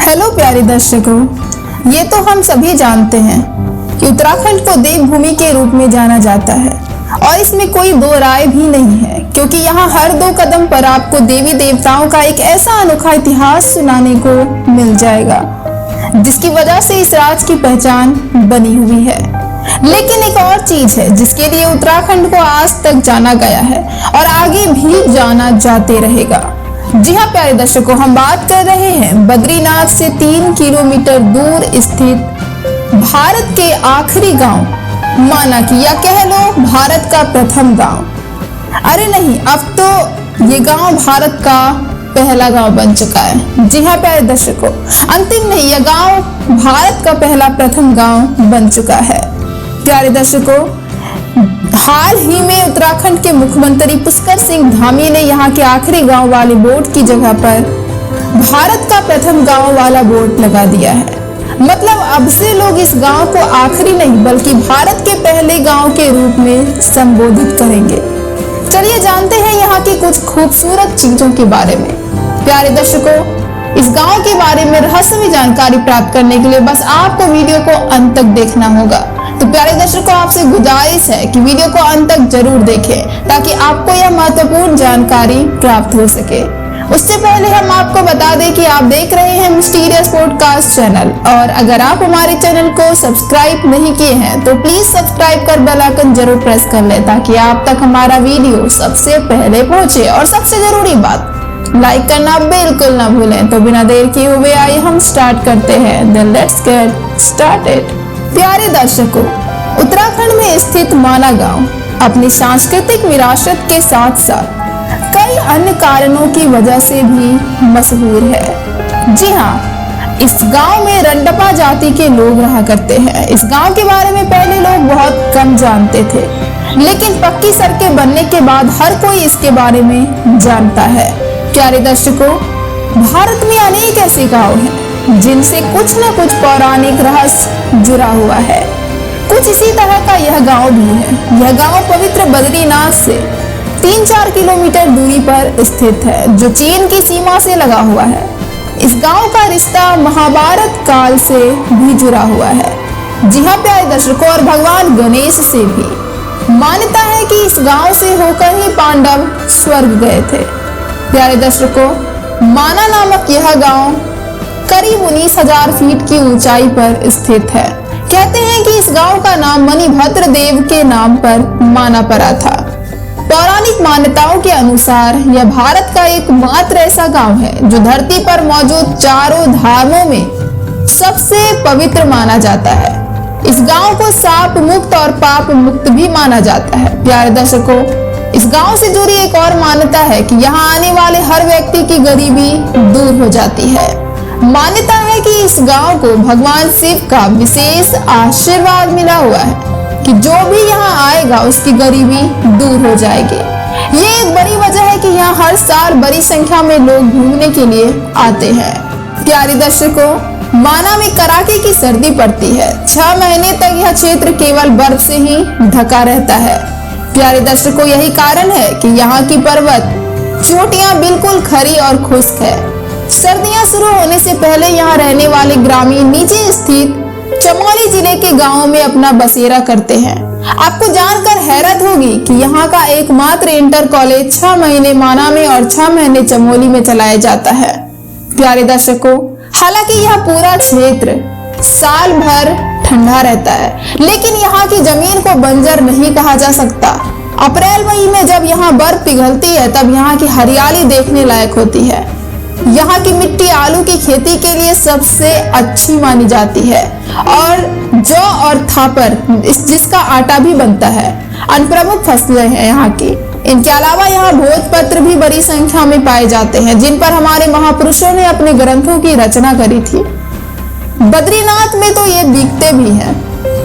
Hello प्यारे दर्शकों, ये तो हम सभी जानते हैं कि उत्तराखंड को देवभूमि के रूप में जाना जाता है और इसमें कोई दो राय भी नहीं है, क्योंकि यहाँ हर दो कदम पर आपको देवी देवताओं का एक ऐसा अनोखा इतिहास सुनाने को मिल जाएगा जिसकी वजह से इस राज्य की पहचान बनी हुई है। लेकिन एक और चीज है जिसके लिए उत्तराखंड को आज तक जाना गया है और आगे भी जाना जाते रहेगा। जी हाँ प्यारे दर्शकों, हम बात कर रहे हैं बद्रीनाथ से 3 किलोमीटर दूर स्थित भारत के आखिरी गांव माना कि या कह लो भारत का प्रथम गांव। अरे नहीं, अब तो ये गांव भारत का पहला गांव बन चुका है। जी हाँ प्यारे दर्शकों, अंतिम नहीं, यह गांव भारत का पहला प्रथम गांव बन चुका है। प्यारे दर्शकों, हाल ही में उत्तराखंड के मुख्यमंत्री पुष्कर सिंह धामी ने यहाँ के आखिरी गांव वाले बोर्ड की जगह पर भारत का प्रथम गांव वाला बोर्ड लगा दिया है। मतलब अब से लोग इस गांव को आखिरी नहीं बल्कि भारत के पहले गांव के रूप में संबोधित करेंगे। चलिए जानते हैं यहाँ की कुछ खूबसूरत चीजों के बारे में। प्यारे दर्शकों, इस गांव के बारे में रहस्यमय जानकारी प्राप्त करने के लिए बस आपको वीडियो को अंत तक देखना होगा। तो प्यारे दर्शकों, आपसे गुजारिश है कि वीडियो को अंत तक जरूर देखें ताकि आपको यह महत्वपूर्ण जानकारी प्राप्त हो सके। उससे पहले हम आपको बता दें कि आप देख रहे हैं मिस्टीरियस पॉडकास्ट चैनल, और अगर आप हमारे चैनल को सब्सक्राइब नहीं किए हैं तो प्लीज सब्सक्राइब कर बेल आइकन जरूर प्रेस कर लें ताकि आप तक हमारा वीडियो सबसे पहले पहुंचे। और सबसे जरूरी बात, लाइक करना बिल्कुल ना भूलें। तो बिना देर किए हुए आइए हम स्टार्ट करते हैं। Then let's get started. प्यारे दर्शकों, उत्तराखंड में स्थित माना गांव अपनी सांस्कृतिक विरासत के साथ साथ कई अन्य कारणों की वजह से भी मशहूर है। जी हाँ, इस गांव में रंडपा जाति के लोग रहा करते हैं। इस गांव के बारे में पहले लोग बहुत कम जानते थे, लेकिन पक्की सड़कें बनने के बाद हर कोई इसके बारे में जानता है। प्यारे दर्शकों, भारत में अनेक ऐसे गांव हैं जिनसे कुछ न कुछ पौराणिक रहस्य जुड़ा हुआ है। कुछ इसी तरह का यह गांव भी है। यह गांव पवित्र बद्रीनाथ से 3-4 किलोमीटर दूरी पर स्थित है, जो चीन की सीमा से लगा हुआ है। इस गांव का रिश्ता महाभारत काल से भी जुड़ा हुआ है। जी हाँ प्यारे दर्शकों, और भगवान गणेश से भी। मान्यता है कि इस गांव से होकर ही पांडव स्वर्ग गए थे। प्यारे दर्शकों, माना नामक यह गांव करीब 19,000 फीट की ऊंचाई पर स्थित है। कहते हैं कि इस गांव का नाम मणिभद्र देव के नाम पर माना पड़ा था। पौराणिक मान्यताओं के अनुसार यह भारत का एकमात्र ऐसा गांव है जो धरती पर मौजूद चारों धामों में सबसे पवित्र माना जाता है। इस गांव को साप मुक्त और पाप मुक्त भी माना जाता है। प्यारे दर्शकों, इस गांव से जुड़ी एक और मान्यता है कि यहाँ आने वाले हर व्यक्ति की गरीबी दूर हो जाती है। मान्यता है कि इस गांव को भगवान शिव का विशेष आशीर्वाद मिला हुआ है कि जो भी यहाँ आएगा उसकी गरीबी दूर हो जाएगी। ये एक बड़ी वजह है कि यहाँ हर साल बड़ी संख्या में लोग घूमने के लिए आते हैं। प्यारे दर्शकों, माना में कड़ाके की सर्दी पड़ती है। 6 महीने तक यह क्षेत्र केवल बर्फ से ही ढका रहता है। प्यारे दर्शकों, यही कारण है कि यहाँ की पर्वत चोटियां बिल्कुल खरी और खुश्क है। सर्दियां शुरू होने से पहले यहाँ रहने वाले ग्रामीण नीचे स्थित चमोली जिले के गांवों में अपना बसेरा करते हैं। आपको जानकर हैरत होगी कि यहाँ का एकमात्र इंटर कॉलेज 6 महीने माना में और 6 महीने चमोली में चलाया जाता है। प्यारे दर्शकों, हालांकि यह पूरा क्षेत्र साल भर ठंडा रहता है, लेकिन यहाँ की जमीन को बंजर नहीं कहा जा सकता। अप्रैल मई में जब यहाँ बर्फ पिघलती है तब यहाँ की हरियाली देखने लायक होती है। यहाँ की मिट्टी आलू की खेती के लिए सबसे अच्छी मानी जाती है, और जौ और थापर जिसका आटा भी बनता है, अन्य प्रमुख फसलें हैं यहाँ की। इनके अलावा यहाँ भोजपत्र भी बड़ी संख्या में पाए जाते हैं, जिन पर हमारे महापुरुषों ने अपने ग्रंथों की रचना करी थी। बद्रीनाथ में तो ये दिखते भी हैं।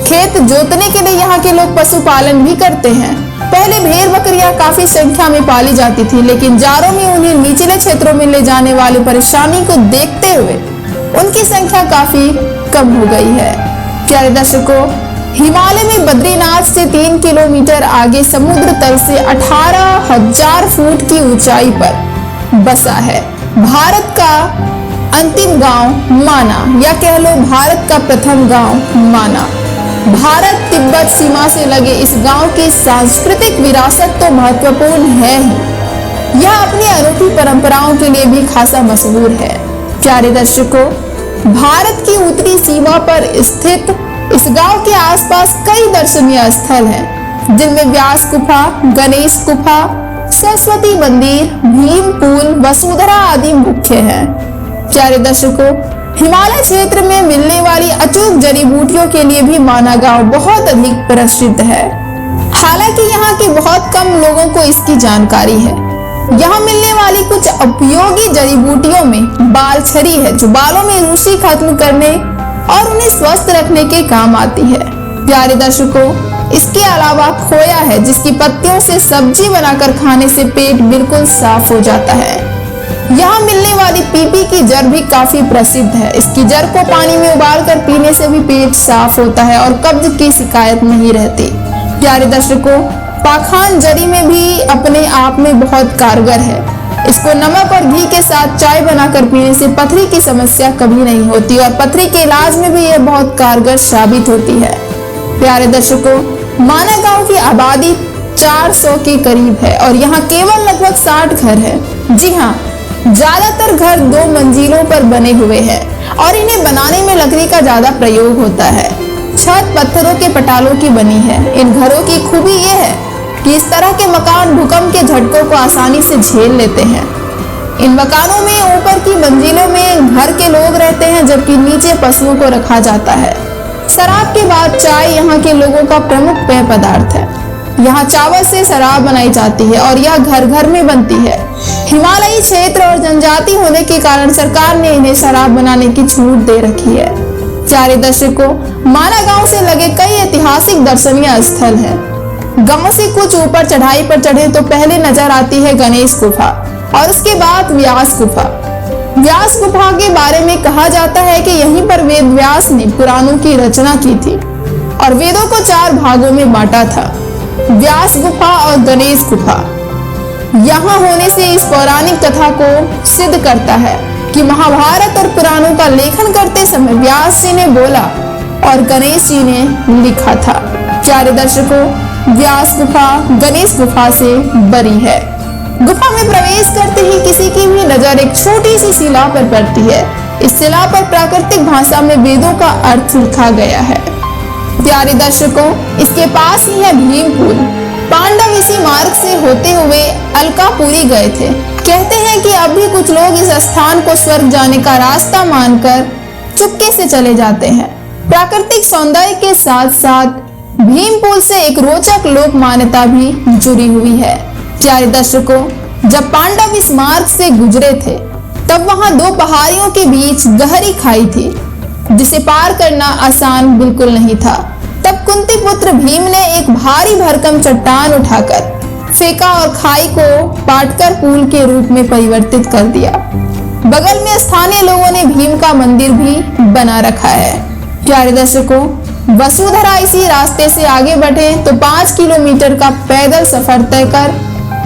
खेत जोतने के लिए यहाँ के लोग पशुपालन भी करते हैं। पहले भेड़ बकरियां काफी संख्या में पाली जाती थी, लेकिन जाड़ों में उन्हें निचले क्षेत्रों में ले जाने वाली परेशानी को देखते हुए उनकी संख्या काफी कम हो गई है। प्यारे दर्शकों, हिमालय में बद्रीनाथ से 3 किलोमीटर आगे समुद्र तल से 18,000 फुट की ऊंचाई पर बसा है भारत का अंतिम गांव माना, या कह लो भारत का प्रथम गांव माना। भारत तिब्बत सीमा से लगे इस गांव की सांस्कृतिक विरासत तो महत्वपूर्ण है ही, यह अपनी अनूठी परंपराओं के लिए भी खासा मशहूर है। प्यारे दर्शकों, भारत की उत्तरी सीमा पर स्थित इस गांव के आसपास कई दर्शनीय स्थल हैं, जिनमें व्यास गुफा, गणेश गुफा, सरस्वती मंदिर, भीम पुल, वसुंधरा आदि मुख्य हैं। प्यारे दर्शकों, हिमालय क्षेत्र में मिलने वाली अचूक जड़ी बूटियों के लिए भी माना गांव बहुत अधिक प्रसिद्ध है। हालांकि यहाँ के बहुत कम लोगों को इसकी जानकारी है। यहाँ मिलने वाली कुछ उपयोगी जड़ी बूटियों में बाल छरी है, जो बालों में रूसी खत्म करने और उन्हें स्वस्थ रखने के काम आती है। प्यारे दर्शकों, इसके अलावा खोया है, जिसकी पत्तियों से सब्जी बनाकर खाने से पेट बिल्कुल साफ हो जाता है। यहाँ मिलने वाली पीपी की जड़ भी काफी प्रसिद्ध है। इसकी जड़ को पानी में उबालकर पीने से भी पेट साफ होता है और कब्ज की शिकायत नहीं रहती। प्यारे दर्शकों, पाखान जड़ी में भी अपने आप में बहुत कारगर है। इसको नमक और घी के साथ चाय बनाकर पीने से पथरी की समस्या कभी नहीं होती और पथरी के इलाज में भी यह बहुत कारगर साबित होती है। प्यारे दर्शकों, माना गांव की आबादी 400 के करीब है और यहाँ केवल लगभग 60 घर है। जी हाँ, ज्यादातर घर 2 मंजिलों पर बने हुए हैं और इन्हें बनाने में लकड़ी का ज्यादा प्रयोग होता है। छत पत्थरों के पटालों की बनी है। इन घरों की खूबी यह है कि इस तरह के मकान भूकंप के झटकों को आसानी से झेल लेते हैं। इन मकानों में ऊपर की मंजिलों में घर के लोग रहते हैं, जबकि नीचे पशुओं को रखा जाता है। शराब के बाद चाय यहाँ के लोगों का प्रमुख पेय पदार्थ है। यहाँ चावल से शराब बनाई जाती है और यह घर घर में बनती है। हिमालयी क्षेत्र और जनजाति होने के कारण सरकार ने इन्हें शराब बनाने की छूट दे रखी है। प्यारे दर्शकों, माना गांव से लगे कई ऐतिहासिक दर्शनीय स्थल हैं। गांव से कुछ ऊपर चढ़ाई पर चढ़े तो पहले नजर आती है गणेश गुफा और उसके बाद व्यास गुफा। व्यास गुफा के बारे में कहा जाता है कि यहीं पर वेद व्यास ने पुराणों की रचना की थी और वेदों को 4 भागों में बांटा था। व्यास गुफा और गणेश गुफा यहाँ होने से इस पौराणिक कथा को सिद्ध करता है कि महाभारत और पुराणों का लेखन करते समय व्यास जी ने बोला और गणेश जी ने लिखा था। प्यारे दर्शकों, व्यास गुफा गणेश गुफा से बरी है। गुफा में प्रवेश करते ही किसी की भी नजर एक छोटी सी शिला पर पड़ती है। इस शिला पर प्राकृतिक भाषा में वेदों का अर्थ लिखा गया है। प्यारे दर्शकों, इसके पास ही है भीम पुल। पांडव इसी मार्ग से होते हुए अलकापुरी गए थे। कहते हैं कि अब भी कुछ लोग इस स्थान को स्वर्ग जाने का रास्ता मानकर चुपके से चले जाते हैं। प्राकृतिक सौंदर्य के साथ साथ भीम पुल से एक रोचक लोक मान्यता भी जुड़ी हुई है। प्यारे दर्शकों, जब पांडव इस मार्ग से गुजरे थे तब वहां 2 पहाड़ियों के बीच गहरी खाई थी, जिसे पार करना आसान बिल्कुल नहीं था। तब कुंती पुत्र भीम ने एक भारी भरकम चट्टान उठाकर फेंका और खाई को पाटकर पुल के रूप में परिवर्तित कर दिया। बगल में स्थानीय लोगों ने भीम का मंदिर भी बना रखा है। प्यारे दर्शकों, वसुंधरा इसी रास्ते से आगे बढ़े तो 5 किलोमीटर का पैदल सफर तय कर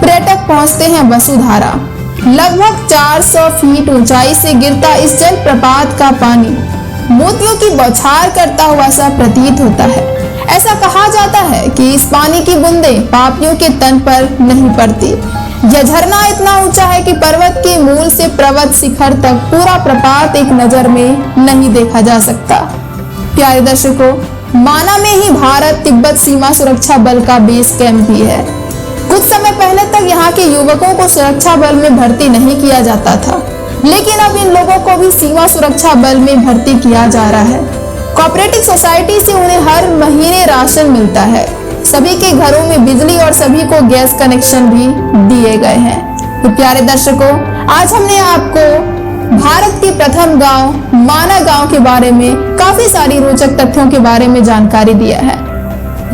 पर्यटक पहुंचते हैं वसुधारा। लगभग 400 फीट ऊंचाई से गिरता इस जलप्रपात का पानी मोतियों की बौछार करता हुआ सा प्रतीत होता है। ऐसा कहा जाता है कि इस पानी की बूंदें पापियों के तन पर नहीं पड़ती। यह झरना इतना ऊंचा है कि पर्वत के मूल से पर्वत शिखर तक पूरा प्रपात एक नजर में नहीं देखा जा सकता। प्यारे दर्शकों, माना में ही भारत तिब्बत सीमा सुरक्षा बल का बेस कैंप भी है। कुछ समय पहले तक यहाँ के युवकों को सुरक्षा बल में भर्ती नहीं किया जाता था, लेकिन अब इन लोगों को भी सीमा सुरक्षा बल में भर्ती किया जा रहा है। कोऑपरेटिव सोसाइटी से उन्हें हर महीने राशन मिलता है। सभी के घरों में बिजली और सभी को गैस कनेक्शन भी दिए गए हैं। तो प्यारे दर्शकों, आज हमने आपको भारत के प्रथम गांव माना गांव के बारे में काफी सारी रोचक तथ्यों के बारे में जानकारी दिया है।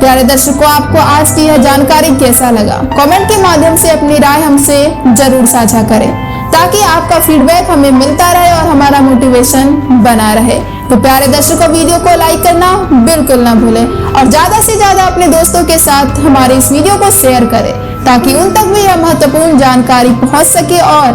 प्यारे दर्शकों, आपको आज की यह जानकारी कैसा लगा? कमेंट के माध्यम से अपनी राय हमसे जरूर साझा करें, ताकि आपका फीडबैक हमें मिलता रहे और हमारा मोटिवेशन बना रहे। तो प्यारे दर्शकों, वीडियो को लाइक करना बिल्कुल ना भूलें और ज्यादा से ज्यादा अपने दोस्तों के साथ हमारे इस वीडियो को शेयर करें, ताकि उन तक भी यह महत्वपूर्ण जानकारी पहुंच सके और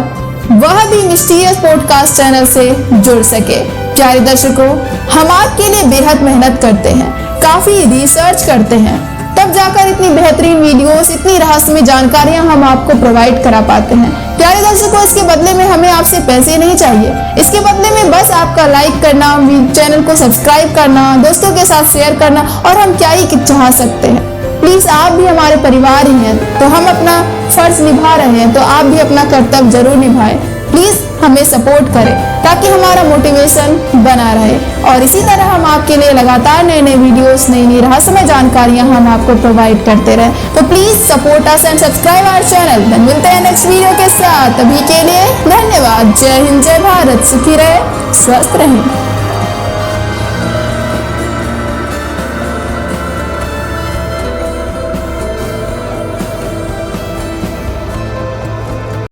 वह भी मिस्टीरियस पॉडकास्ट चैनल से जुड़ सके। प्यारे दर्शकों, हम आपके लिए बेहद मेहनत करते हैं, काफी रिसर्च करते हैं, तब जाकर इतनी बेहतरीन वीडियोस, इतनी रहस्यमय जानकारियां हम आपको प्रोवाइड करा पाते हैं। प्यारे दर्शकों, इसके बदले में हमें आपसे पैसे नहीं चाहिए, इसके बदले में बस आपका लाइक करना, चैनल को सब्सक्राइब करना, दोस्तों के साथ शेयर करना, और हम क्या ही चाह सकते हैं। प्लीज, आप भी हमारे परिवार ही हैं, तो हम अपना फर्ज निभा रहे हैं, तो आप भी अपना कर्तव्य जरूर निभाएं। प्लीज हमें सपोर्ट करें ताकि हमारा मोटिवेशन बना रहे, और इसी तरह हम आपके लिए लगातार नए नए वीडियोस, नई नई रहस्यमय जानकारियां हम आपको प्रोवाइड करते रहे। तो please support us and subscribe our channel. मिलते हैं नेक्स्ट वीडियो के साथ, अभी के लिए धन्यवाद। जय हिंद, जय भारत, सुखी रहे, स्वस्थ रहें।